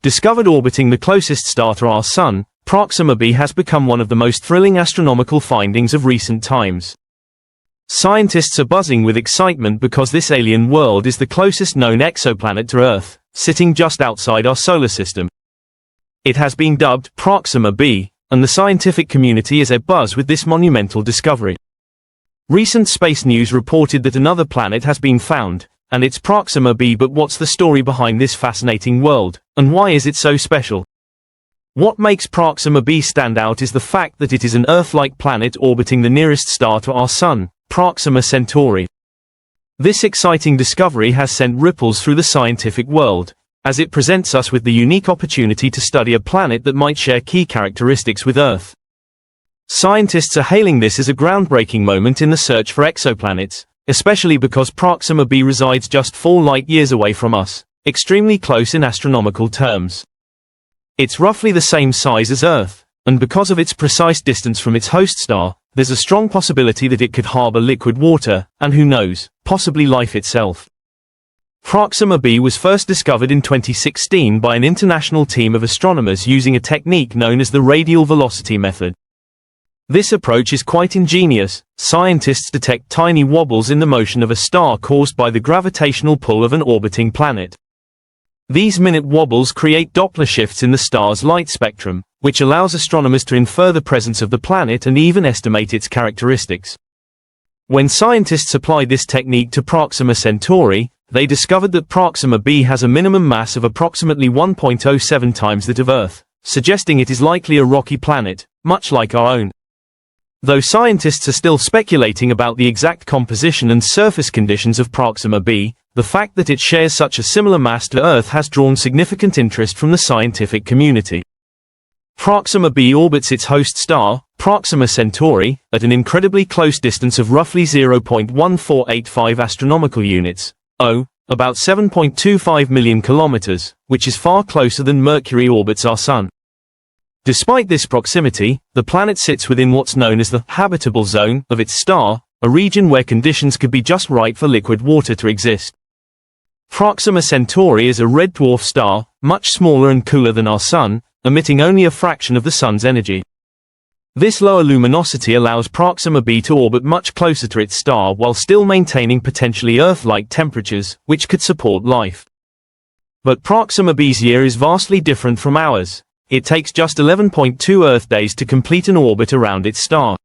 Discovered orbiting the closest star to our Sun, Proxima b has become one of the most thrilling astronomical findings of recent times. Scientists are buzzing with excitement because this alien world is the closest known exoplanet to Earth, sitting just outside our solar system. It has been dubbed Proxima b, and the scientific community is abuzz with this monumental discovery. Recent space news reported that another planet has been found, and it's Proxima b. But what's the story behind this fascinating world, and why is it so special? What makes Proxima b stand out is the fact that it is an Earth-like planet orbiting the nearest star to our Sun, Proxima Centauri. This exciting discovery has sent ripples through the scientific world, as it presents us with the unique opportunity to study a planet that might share key characteristics with Earth. Scientists are hailing this as a groundbreaking moment in the search for exoplanets, especially because Proxima b resides just 4 light-years away from us, extremely close in astronomical terms. It's roughly the same size as Earth, and because of its precise distance from its host star, there's a strong possibility that it could harbor liquid water, and who knows, possibly life itself. Proxima b was first discovered in 2016 by an international team of astronomers using a technique known as the radial velocity method. This approach is quite ingenious. Scientists detect tiny wobbles in the motion of a star caused by the gravitational pull of an orbiting planet. These minute wobbles create Doppler shifts in the star's light spectrum, which allows astronomers to infer the presence of the planet and even estimate its characteristics. When scientists applied this technique to Proxima Centauri, they discovered that Proxima b has a minimum mass of approximately 1.07 times that of Earth, suggesting it is likely a rocky planet, much like our own. Though scientists are still speculating about the exact composition and surface conditions of Proxima b, the fact that it shares such a similar mass to Earth has drawn significant interest from the scientific community. Proxima b orbits its host star, Proxima Centauri, at an incredibly close distance of roughly 0.1485 astronomical units, about 7.25 million kilometers, which is far closer than Mercury orbits our Sun. Despite this proximity, the planet sits within what's known as the habitable zone of its star, a region where conditions could be just right for liquid water to exist. Proxima Centauri is a red dwarf star, much smaller and cooler than our Sun, emitting only a fraction of the Sun's energy. This lower luminosity allows Proxima b to orbit much closer to its star while still maintaining potentially Earth-like temperatures, which could support life. But Proxima b's year is vastly different from ours. It takes just 11.2 Earth days to complete an orbit around its star.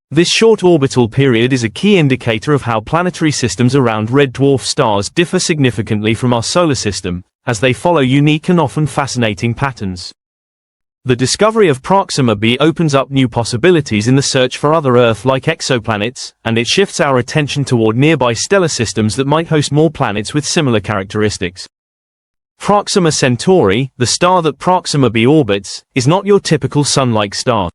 This short orbital period is a key indicator of how planetary systems around red dwarf stars differ significantly from our solar system, as they follow unique and often fascinating patterns. The discovery of Proxima b opens up new possibilities in the search for other Earth-like exoplanets, and it shifts our attention toward nearby stellar systems that might host more planets with similar characteristics. Proxima Centauri, the star that Proxima b orbits, is not your typical Sun-like star.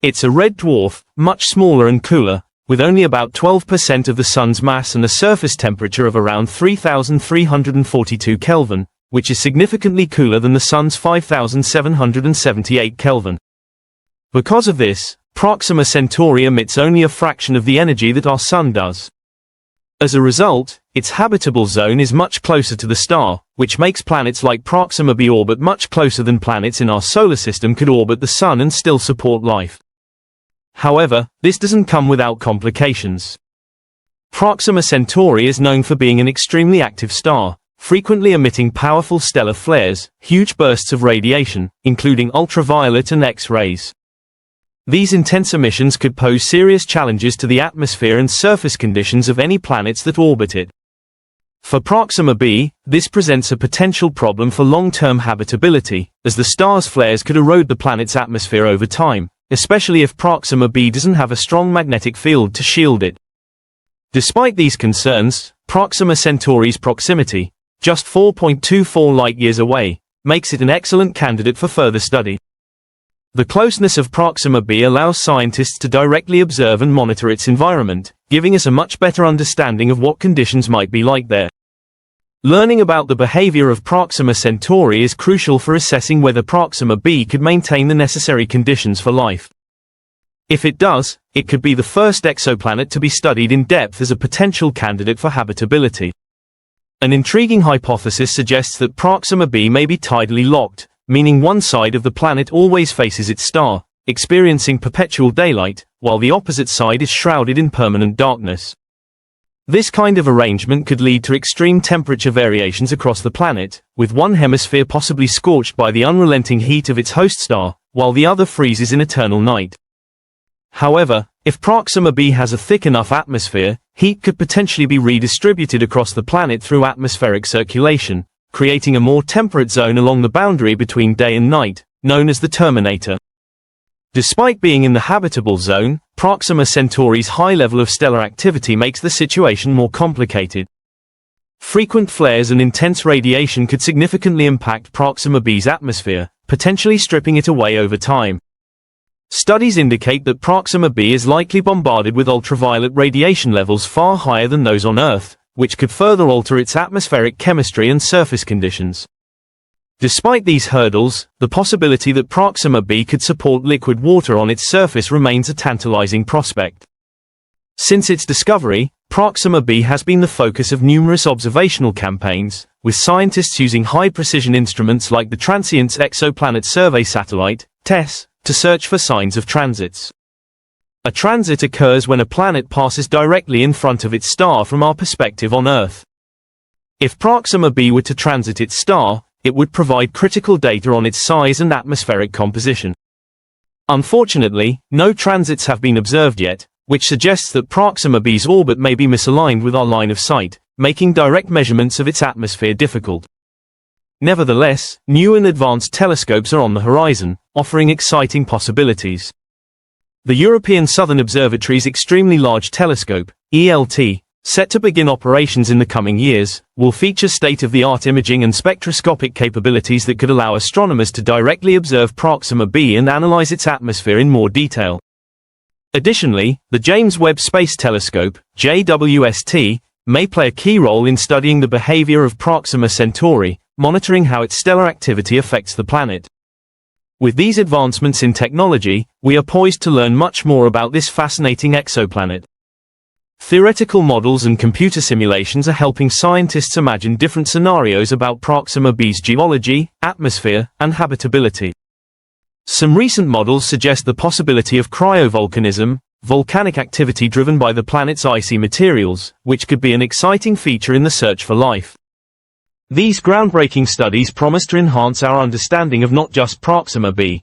It's a red dwarf, much smaller and cooler, with only about 12% of the Sun's mass and a surface temperature of around 3,342 Kelvin, which is significantly cooler than the Sun's 5,778 Kelvin. Because of this, Proxima Centauri emits only a fraction of the energy that our Sun does. As a result, its habitable zone is much closer to the star, which makes planets like Proxima b orbit much closer than planets in our solar system could orbit the Sun and still support life. However, this doesn't come without complications. Proxima Centauri is known for being an extremely active star, frequently emitting powerful stellar flares, huge bursts of radiation, including ultraviolet and X-rays. These intense emissions could pose serious challenges to the atmosphere and surface conditions of any planets that orbit it. For Proxima b, this presents a potential problem for long-term habitability, as the star's flares could erode the planet's atmosphere over time, especially if Proxima b doesn't have a strong magnetic field to shield it. Despite these concerns, Proxima Centauri's proximity, just 4.24 light-years away, makes it an excellent candidate for further study. The closeness of Proxima b allows scientists to directly observe and monitor its environment, giving us a much better understanding of what conditions might be like there. Learning about the behavior of Proxima Centauri is crucial for assessing whether Proxima b could maintain the necessary conditions for life. If it does, it could be the first exoplanet to be studied in depth as a potential candidate for habitability. An intriguing hypothesis suggests that Proxima b may be tidally locked, meaning one side of the planet always faces its star, experiencing perpetual daylight, while the opposite side is shrouded in permanent darkness. This kind of arrangement could lead to extreme temperature variations across the planet, with one hemisphere possibly scorched by the unrelenting heat of its host star, while the other freezes in eternal night. However, if Proxima b has a thick enough atmosphere, heat could potentially be redistributed across the planet through atmospheric circulation, creating a more temperate zone along the boundary between day and night, known as the terminator. Despite being in the habitable zone, Proxima Centauri's high level of stellar activity makes the situation more complicated. Frequent flares and intense radiation could significantly impact Proxima b's atmosphere, potentially stripping it away over time. Studies indicate that Proxima b is likely bombarded with ultraviolet radiation levels far higher than those on Earth, which could further alter its atmospheric chemistry and surface conditions. Despite these hurdles, the possibility that Proxima b could support liquid water on its surface remains a tantalizing prospect. Since its discovery, Proxima b has been the focus of numerous observational campaigns, with scientists using high-precision instruments like the Transient's Exoplanet Survey Satellite, TESS, to search for signs of transits. A transit occurs when a planet passes directly in front of its star from our perspective on Earth. If Proxima b were to transit its star, it would provide critical data on its size and atmospheric composition. Unfortunately, no transits have been observed yet, which suggests that Proxima b's orbit may be misaligned with our line of sight, making direct measurements of its atmosphere difficult. Nevertheless, new and advanced telescopes are on the horizon, offering exciting possibilities. The European Southern Observatory's Extremely Large Telescope, ELT, set to begin operations in the coming years, will feature state-of-the-art imaging and spectroscopic capabilities that could allow astronomers to directly observe Proxima b and analyze its atmosphere in more detail. Additionally, the James Webb Space Telescope, JWST, may play a key role in studying the behavior of Proxima Centauri, monitoring how its stellar activity affects the planet. With these advancements in technology, we are poised to learn much more about this fascinating exoplanet. Theoretical models and computer simulations are helping scientists imagine different scenarios about Proxima b's geology, atmosphere, and habitability. Some recent models suggest the possibility of cryovolcanism, volcanic activity driven by the planet's icy materials, which could be an exciting feature in the search for life. These groundbreaking studies promise to enhance our understanding of not just Proxima b,